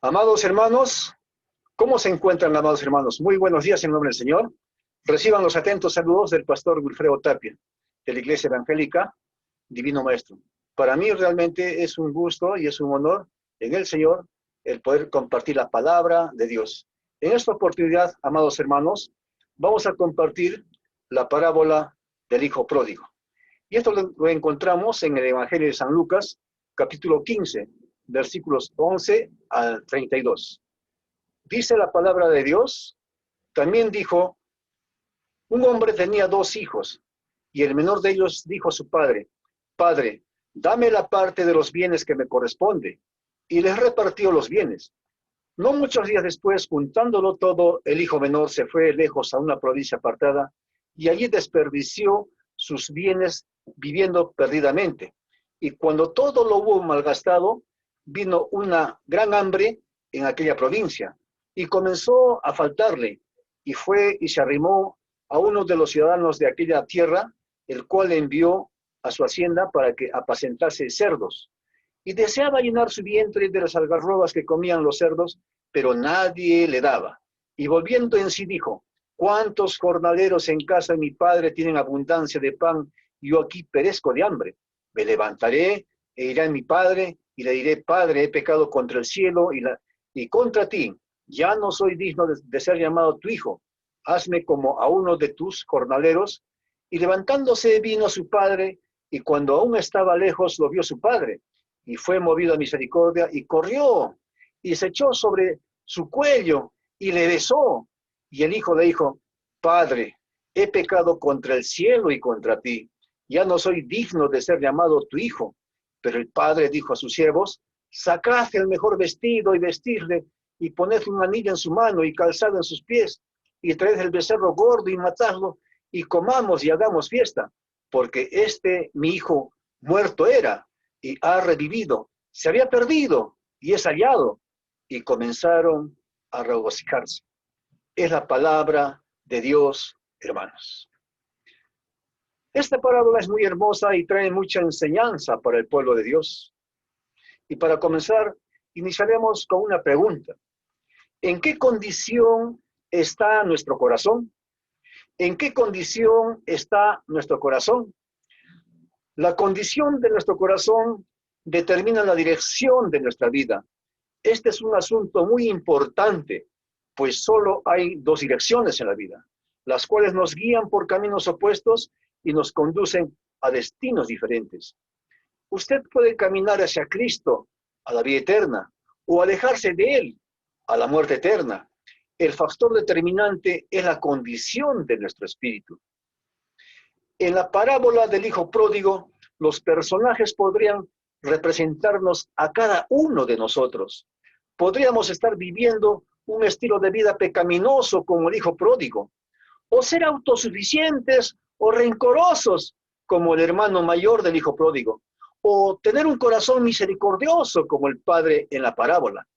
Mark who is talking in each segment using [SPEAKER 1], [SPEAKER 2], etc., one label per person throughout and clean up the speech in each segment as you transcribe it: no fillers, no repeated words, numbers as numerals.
[SPEAKER 1] Amados hermanos, ¿cómo se encuentran, amados hermanos? Muy buenos días en nombre del Señor. Reciban los atentos saludos del pastor Wilfredo Tapia, de la Iglesia Evangélica Divino Maestro. Para mí realmente es un gusto y es un honor en el Señor el poder compartir la palabra de Dios. En esta oportunidad, amados hermanos, vamos a compartir la parábola del Hijo Pródigo. Y esto lo encontramos en el Evangelio de San Lucas, capítulo 15, versículos 11 al 32. Dice la palabra de Dios, también dijo, un hombre tenía dos hijos, y el menor de ellos dijo a su padre, Padre, dame la parte de los bienes que me corresponde, y les repartió los bienes. No muchos días después, juntándolo todo, el hijo menor se fue lejos a una provincia apartada, y allí desperdició sus bienes viviendo perdidamente. Y cuando todo lo hubo malgastado, vino una gran hambre en aquella provincia, y comenzó a faltarle, y fue y se arrimó a uno de los ciudadanos de aquella tierra, el cual le envió a su hacienda para que apacentase cerdos. Y deseaba llenar su vientre de las algarrobas que comían los cerdos, pero nadie le daba. Y volviendo en sí dijo, ¿cuántos jornaleros en casa de mi padre tienen abundancia de pan, y yo aquí perezco de hambre? Me levantaré e iré a mi padre, y le diré, Padre, he pecado contra el cielo y contra ti. Ya no soy digno de ser llamado tu hijo. Hazme como a uno de tus jornaleros. Y levantándose vino a su padre, y cuando aún estaba lejos lo vio su padre, y fue movido a misericordia, y corrió, y se echó sobre su cuello, y le besó. Y el hijo le dijo, Padre, he pecado contra el cielo y contra ti. Ya no soy digno de ser llamado tu hijo. Pero el padre dijo a sus siervos, sacad el mejor vestido y vestirle, y poned un anillo en su mano y calzado en sus pies, y traed el becerro gordo y matadlo, y comamos y hagamos fiesta, porque mi hijo, muerto era, y ha revivido, se había perdido, y es hallado. Y comenzaron a regocijarse. Es la palabra de Dios, hermanos. Esta parábola es muy hermosa y trae mucha enseñanza para el pueblo de Dios. Y para comenzar, iniciaremos con una pregunta. ¿En qué condición está nuestro corazón? ¿En qué condición está nuestro corazón? La condición de nuestro corazón determina la dirección de nuestra vida. Este es un asunto muy importante, pues solo hay dos direcciones en la vida, las cuales nos guían por caminos opuestos y nos conducen a destinos diferentes. Usted puede caminar hacia Cristo, a la vida eterna, o alejarse de Él, a la muerte eterna. El factor determinante es la condición de nuestro espíritu. En la parábola del Hijo Pródigo, los personajes podrían representarnos a cada uno de nosotros. Podríamos estar viviendo un estilo de vida pecaminoso como el Hijo Pródigo, o ser autosuficientes o rencorosos como el hermano mayor del Hijo Pródigo, o tener un corazón misericordioso como el Padre en la parábola.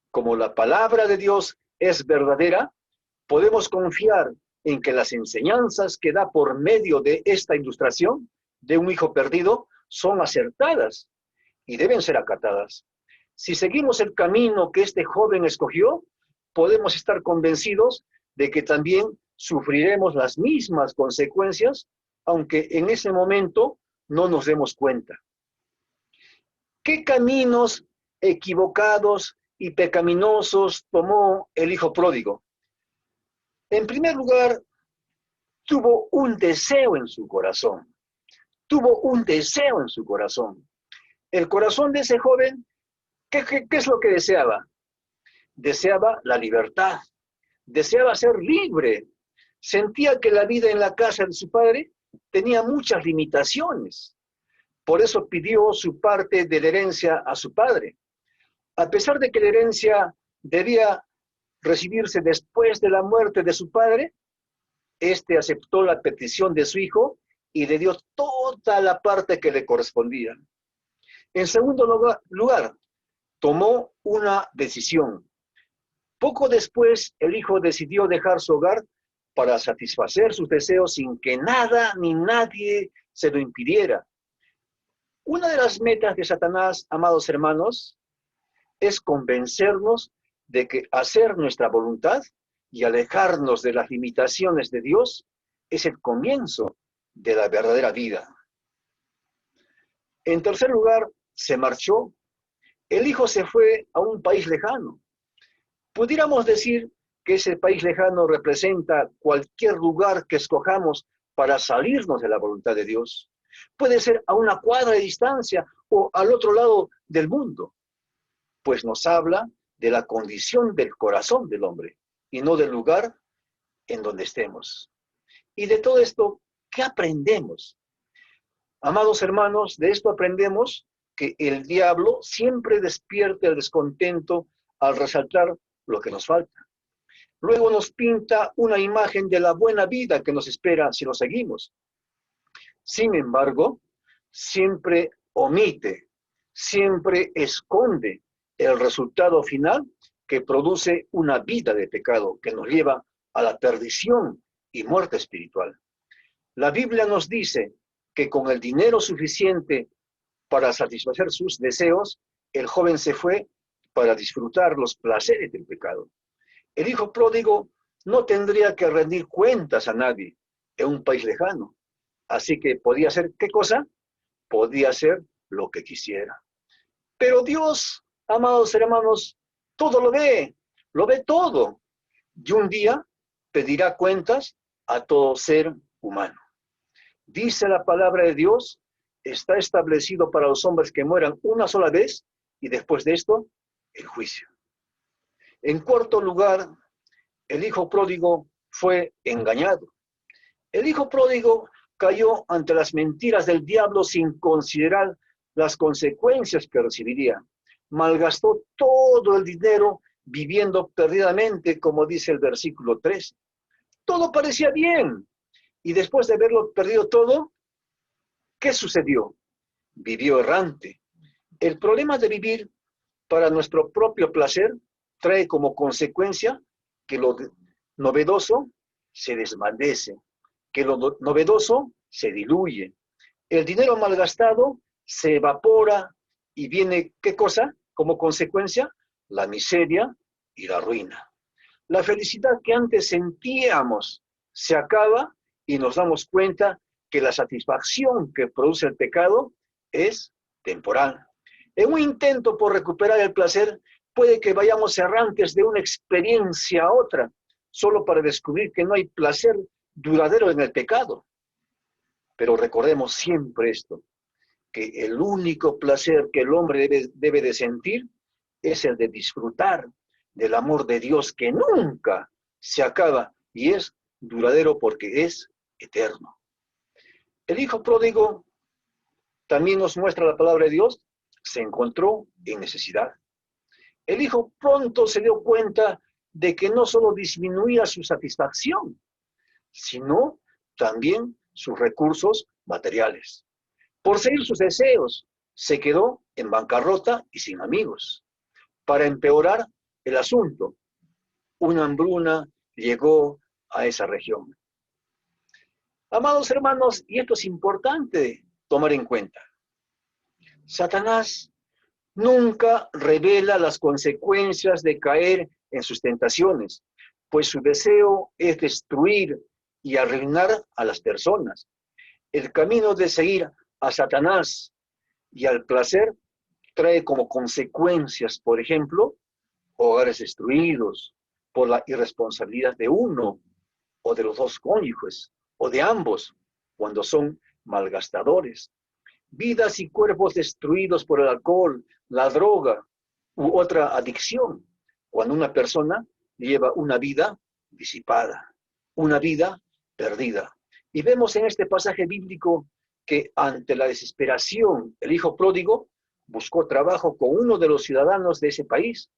[SPEAKER 1] Como la palabra de Dios es verdadera, podemos confiar en que las enseñanzas que da por medio de esta ilustración de un hijo perdido son acertadas y deben ser acatadas. Si seguimos el camino que este joven escogió, podemos estar convencidos de que también sufriremos las mismas consecuencias, aunque en ese momento no nos demos cuenta. ¿Qué caminos equivocados y pecaminosos tomó el hijo pródigo? En primer lugar, tuvo un deseo en su corazón. Tuvo un deseo en su corazón. El corazón de ese joven, ¿qué es lo que deseaba? Deseaba la libertad. Deseaba ser libre. Sentía que la vida en la casa de su padre tenía muchas limitaciones. Por eso pidió su parte de la herencia a su padre. A pesar de que la herencia debía recibirse después de la muerte de su padre, este aceptó la petición de su hijo y le dio toda la parte que le correspondía. En segundo lugar, tomó una decisión. Poco después, el hijo decidió dejar su hogar para satisfacer sus deseos sin que nada ni nadie se lo impidiera. Una de las metas de Satanás, amados hermanos, es convencernos de que hacer nuestra voluntad y alejarnos de las limitaciones de Dios es el comienzo de la verdadera vida. En tercer lugar, se marchó. El hijo se fue a un país lejano. Pudiéramos decir que ese país lejano representa cualquier lugar que escojamos para salirnos de la voluntad de Dios. Puede ser a una cuadra de distancia o al otro lado del mundo, pues nos habla de la condición del corazón del hombre y no del lugar en donde estemos. Y de todo esto, ¿qué aprendemos? Amados hermanos, de esto aprendemos que el diablo siempre despierta el descontento al resaltar lo que nos falta. Luego nos pinta una imagen de la buena vida que nos espera si lo seguimos. Sin embargo, siempre omite, siempre esconde el resultado final que produce una vida de pecado que nos lleva a la perdición y muerte espiritual. La Biblia nos dice que con el dinero suficiente para satisfacer sus deseos, el joven se fue para disfrutar los placeres del pecado. El hijo pródigo no tendría que rendir cuentas a nadie en un país lejano. Así que podía hacer, ¿qué cosa? Podía hacer lo que quisiera. Pero Dios, amados hermanos, todo lo ve todo. Y un día pedirá cuentas a todo ser humano. Dice la palabra de Dios, está establecido para los hombres que mueran una sola vez y después de esto, el juicio. En cuarto lugar, el hijo pródigo fue engañado. El hijo pródigo cayó ante las mentiras del diablo sin considerar las consecuencias que recibiría. Malgastó todo el dinero viviendo perdidamente, como dice el versículo 3. Todo parecía bien. Y después de haberlo perdido todo, ¿qué sucedió? Vivió errante. El problema de vivir para nuestro propio placer trae como consecuencia que lo novedoso se desvanece, que lo novedoso se diluye. El dinero malgastado se evapora y viene, ¿qué cosa? Como consecuencia, la miseria y la ruina. La felicidad que antes sentíamos se acaba y nos damos cuenta que la satisfacción que produce el pecado es temporal. En un intento por recuperar el placer, puede que vayamos errantes de una experiencia a otra, solo para descubrir que no hay placer duradero en el pecado. Pero recordemos siempre esto, que el único placer que el hombre debe de sentir es el de disfrutar del amor de Dios que nunca se acaba y es duradero porque es eterno. El hijo pródigo, también nos muestra la palabra de Dios, se encontró en necesidad. El hijo pronto se dio cuenta de que no solo disminuía su satisfacción, sino también sus recursos materiales. Por seguir sus deseos, se quedó en bancarrota y sin amigos. Para empeorar el asunto, una hambruna llegó a esa región. Amados hermanos, y esto es importante tomar en cuenta, Satanás nunca revela las consecuencias de caer en sus tentaciones, pues su deseo es destruir y arruinar a las personas. El camino de seguir a Satanás y al placer trae como consecuencias, por ejemplo, hogares destruidos por la irresponsabilidad de uno o de los dos cónyuges, o de ambos, cuando son malgastadores. Vidas y cuerpos destruidos por el alcohol, la droga u otra adicción, cuando una persona lleva una vida disipada, una vida perdida. Y vemos en este pasaje bíblico que ante la desesperación, el hijo pródigo buscó trabajo con uno de los ciudadanos de ese país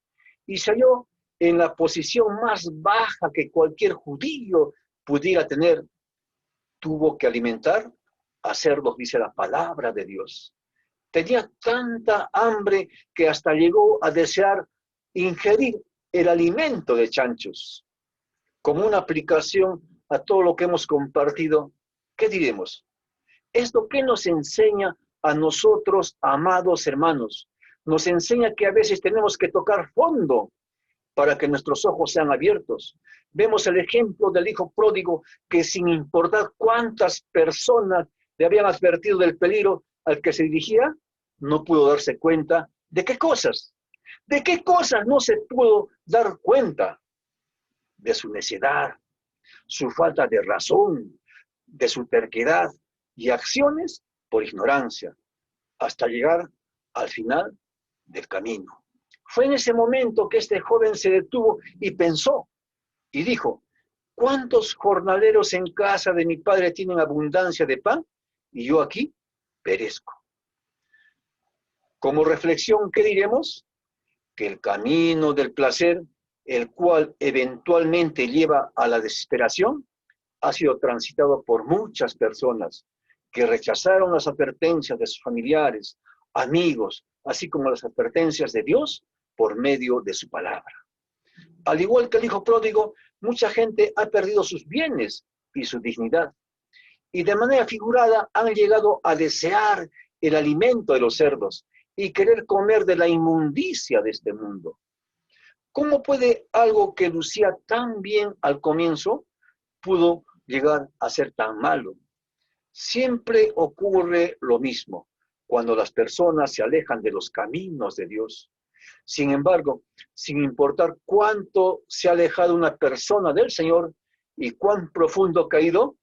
[SPEAKER 1] y se halló en la posición más baja que cualquier judío pudiera tener. Tuvo que alimentar a cerdos, dice la palabra de Dios. Tenía tanta hambre que hasta llegó a desear ingerir el alimento de chanchos. Como una aplicación a todo lo que hemos compartido, ¿qué diremos? ¿Esto qué nos enseña a nosotros, amados hermanos? nos enseña que a veces tenemos que tocar fondo para que nuestros ojos sean abiertos. Vemos el ejemplo del hijo pródigo que sin importar cuántas personas le habían advertido del peligro al que se dirigía, no pudo darse cuenta de qué cosas. ¿De qué cosas no se pudo dar cuenta? De su necedad, su falta de razón, de su terquedad y acciones por ignorancia, hasta llegar al final del camino. Fue en ese momento que este joven se detuvo y pensó y dijo: ¿cuántos jornaleros en casa de mi padre tienen abundancia de pan y yo aquí perezco? Como reflexión, ¿qué diremos? Que el camino del placer, el cual eventualmente lleva a la desesperación, ha sido transitado por muchas personas que rechazaron las advertencias de sus familiares, amigos, así como las advertencias de Dios por medio de su palabra. Al igual que el hijo pródigo, mucha gente ha perdido sus bienes y su dignidad, y de manera figurada han llegado a desear el alimento de los cerdos y querer comer de la inmundicia de este mundo. ¿Cómo puede algo que lucía tan bien al comienzo pudo llegar a ser tan malo? Siempre ocurre lo mismo cuando las personas se alejan de los caminos de Dios. Sin embargo, sin importar cuánto se ha alejado una persona del Señor y cuán profundo ha caído,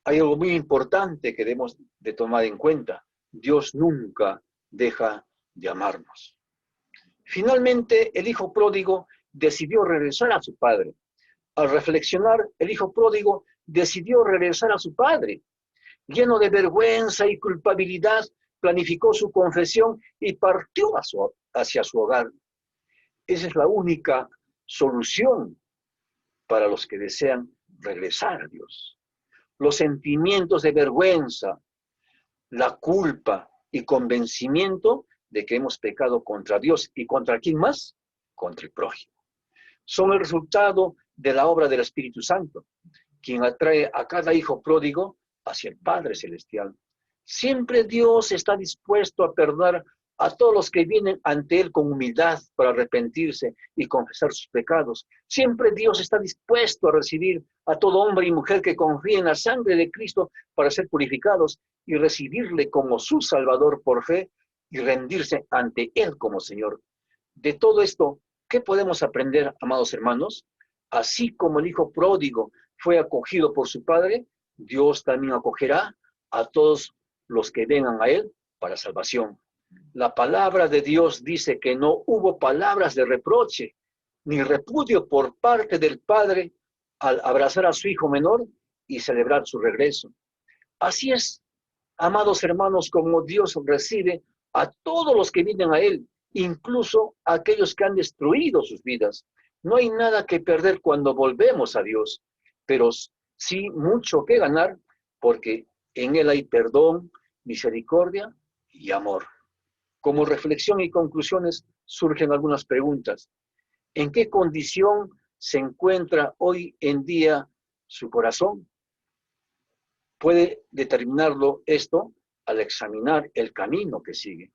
[SPEAKER 1] hay algo muy importante que debemos de tomar en cuenta. Dios nunca deja de amarnos. Finalmente, el hijo pródigo decidió regresar a su padre. Al reflexionar, el hijo pródigo decidió regresar a su padre. Lleno de vergüenza y culpabilidad, planificó su confesión y partió hacia su hogar. Esa es la única solución para los que desean regresar a Dios. Los sentimientos de vergüenza, la culpa y convencimiento de que hemos pecado contra Dios y contra ¿quién más? Contra el prójimo. Son el resultado de la obra del Espíritu Santo, quien atrae a cada hijo pródigo hacia el Padre Celestial. Siempre Dios está dispuesto a perdonar a todos los que vienen ante Él con humildad para arrepentirse y confesar sus pecados. Siempre Dios está dispuesto a recibir a todo hombre y mujer que confíe en la sangre de Cristo para ser purificados y recibirle como su Salvador por fe y rendirse ante Él como Señor. De todo esto, ¿qué podemos aprender, amados hermanos? Así como el hijo pródigo fue acogido por su padre, Dios también acogerá a todos los que vengan a Él para salvación. La palabra de Dios dice que no hubo palabras de reproche ni repudio por parte del padre al abrazar a su hijo menor y celebrar su regreso. Así es, amados hermanos, como Dios recibe a todos los que vienen a Él, incluso a aquellos que han destruido sus vidas. No hay nada que perder cuando volvemos a Dios, pero sí mucho que ganar, porque en Él hay perdón, misericordia y amor. Como reflexión y conclusiones surgen algunas preguntas. ¿En qué condición se encuentra hoy en día su corazón? Puede determinarlo esto al examinar el camino que sigue.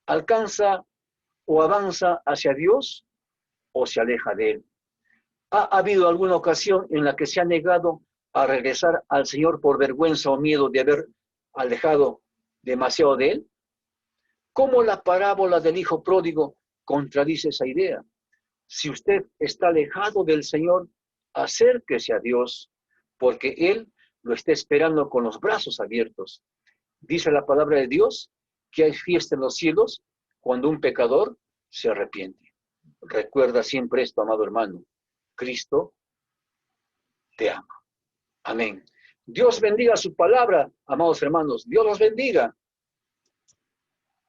[SPEAKER 1] ¿Alcanza o avanza hacia Dios o se aleja de Él? ¿Ha habido alguna ocasión en la que se ha negado a regresar al Señor por vergüenza o miedo de haber alejado demasiado de Él? ¿Cómo la parábola del hijo pródigo contradice esa idea? Si usted está alejado del Señor, acérquese a Dios, porque Él lo está esperando con los brazos abiertos. Dice la palabra de Dios que hay fiesta en los cielos cuando un pecador se arrepiente. Recuerda siempre esto, amado hermano. Cristo te ama. Amén. Dios bendiga su palabra, amados hermanos. Dios los bendiga.